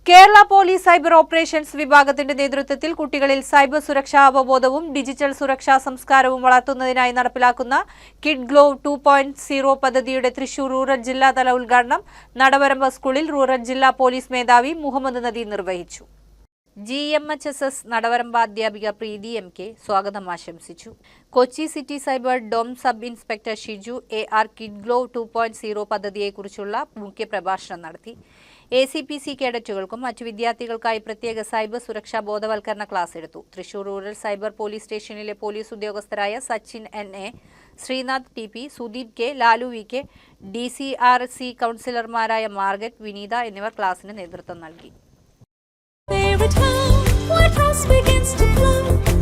Kerala police cyber operations വിഭാഗത്തിന്റെ നേതൃത്വത്തിൽ കുട്ടികളിൽ സൈബർ സുരക്ഷാ അവബോധവും ഡിജിറ്റൽ സുരക്ഷാ സംസ്കാരവും വളർത്തുന്നതിനായി നടപ്പിലാക്കുന്ന കിഡ് ഗ്ലോ 2.0 പദ്ധതിയുടെ തൃശൂർ റൂറൽ ജില്ലാതല ഉദ്ഘാടനം നടവരമ്പ സ്കൂളിൽ റൂറൽ ജില്ലാ പോലീസ് മേധാവി മുഹമ്മദ് നദീർ നിർവഹിച്ചു. GMHSS നടവരമ്പ അധ്യാപിക പ്രീതി MK സ്വാഗതം ആശംസിച്ചു. Kochi city cyber dome sub inspector Shiju AR kid glow 2.0 പദ്ധതിയെക്കുറിച്ചുള്ള മുഖ്യപ്രഭാഷണം നടത്തി. ACPC കേഡറ്റുകൾക്കും മറ്റു വിദ്യാർത്ഥികൾക്കായി പ്രത്യേക സൈബർ സുരക്ഷാ ബോധവൽക്കരണ ക്ലാസ് എടുത്തു. തൃശൂർ റൂറൽ സൈബർ പോലീസ് സ്റ്റേഷനിലെ പോലീസ് ഉദ്യോഗസ്ഥരായ Sachin NA, Sreenath TP, Sudeep K, Lalu VK, DCRC കൗൺസിലർമാരായ മാർഗറ്റ്, വിനീത എന്നിവർ ക്ലാസിന് നേതൃത്വം നൽകി. Every time, where trust begins to flow.